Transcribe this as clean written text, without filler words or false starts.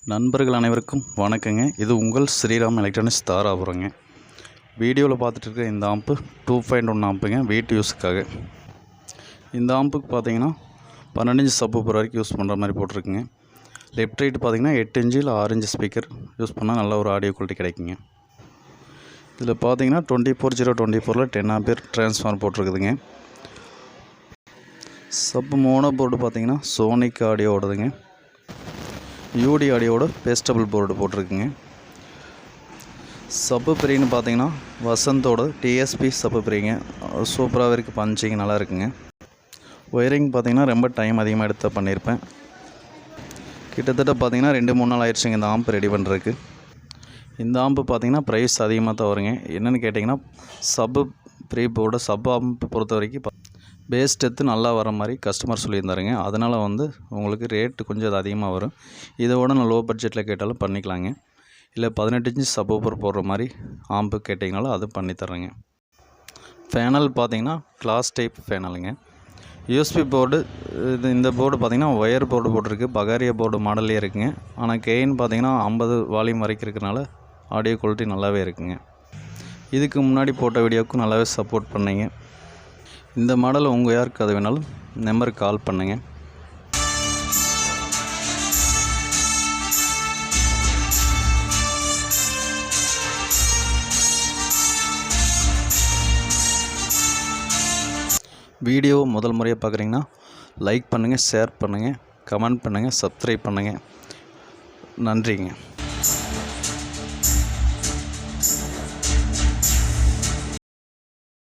நண்பர்கள் அனைவருக்கும் வணக்கங்க. இது உங்கள் ஸ்ரீராம் எலக்ட்ரானிக்ஸ் தாராபுரங்க. வீடியோவில் பார்த்துட்டு இருக்க இந்த ஆம்பு 2.1 ஆம்புங்க, வீட்டு யூஸுக்காக. இந்த ஆம்புக்கு பார்த்தீங்கன்னா 12 இன்ச் சப்வூஃபர் வரைக்கும் யூஸ் பண்ணுற மாதிரி போட்டிருக்குங்க. லெஃப்ட் ரைட் பார்த்தீங்கன்னா 8 இன்ச்சு இல்லை 6 இன்ச்சு ஸ்பீக்கர் யூஸ் பண்ணால் நல்ல ஒரு ஆடியோ குவாலிட்டி கிடைக்குங்க. இதில் பார்த்தீங்கன்னா 24024 10 ஆம்பியர் ட்ரான்ஸ்ஃபார்மர் போட்டிருக்குதுங்க. சப் மோனோ போர்டு பார்த்தீங்கன்னா சோனிக் ஆடியோவோடதுங்க. யூடி ஆடியோட பேஸ்டபிள் போர்டு போட்டிருக்குங்க. சப்பு பிரின்னு பார்த்தீங்கன்னா வசந்தோட டிஎஸ்பி சப்பு பிரிங்க, சூப்பராகவே இருக்குது, பஞ்சிங் நல்லா இருக்குங்க. ஒயரிங் பார்த்தீங்கன்னா ரொம்ப டைம் அதிகமாக எடுத்து பண்ணியிருப்பேன். கிட்டத்தட்ட பார்த்தீங்கன்னா 2-3 நாள் ஆயிடுச்சுங்க இந்த ஆம்பு ரெடி பண்ணுறதுக்கு. இந்த ஆம்பு பார்த்தீங்கன்னா ப்ரைஸ் அதிகமாக தான் வருங்க. என்னென்னு கேட்டிங்கன்னா சப்பு ப்ரீ போர்டு சப் ஆம்பு பொறுத்த வரைக்கும் பேஸ் டெத்து நல்லா வர மாதிரி கஸ்டமர் சொல்லியிருந்தாருங்க. அதனால் உங்களுக்கு ரேட்டு கொஞ்சம் அது அதிகமாக வரும். இதை விட நான் லோ பட்ஜெட்டில் கேட்டாலும் பண்ணிக்கலாங்க. இல்லை 18 இன்ச் சப்வூஃபர் போடுற மாதிரி ஆம்பு கேட்டிங்கனாலும் அது பண்ணித்தரேங்க. ஃபேனல் பார்த்தீங்கன்னா கிளாஸ் டைப் ஃபேனலுங்க. யூஎஸ்பி போர்டு இந்த போர்டு பார்த்திங்கன்னா ஒயர் போர்டு போட்டிருக்கு, பகாரியா போர்டு மாடல்லே இருக்குங்க. ஆனால் கெயின் பார்த்திங்கன்னா 50 வால்யூம் வரைக்கும் இருக்கிறனால ஆடியோ குவாலிட்டி நல்லாவே இருக்குங்க. இதுக்கு முன்னாடி போட்ட வீடியோவுக்கும் நல்லாவே சப்போர்ட் பண்ணிங்க. இந்த மாடல் உங்கள் யாருக்கு அது வேணாலும் நம்பருக்கு கால் பண்ணுங்க. வீடியோ முதல் முறையாக பார்க்குறீங்கன்னா லைக் பண்ணுங்கள், ஷேர் பண்ணுங்கள், கமெண்ட் பண்ணுங்கள், சப்ஸ்கிரைப் பண்ணுங்கள். நன்றிங்க.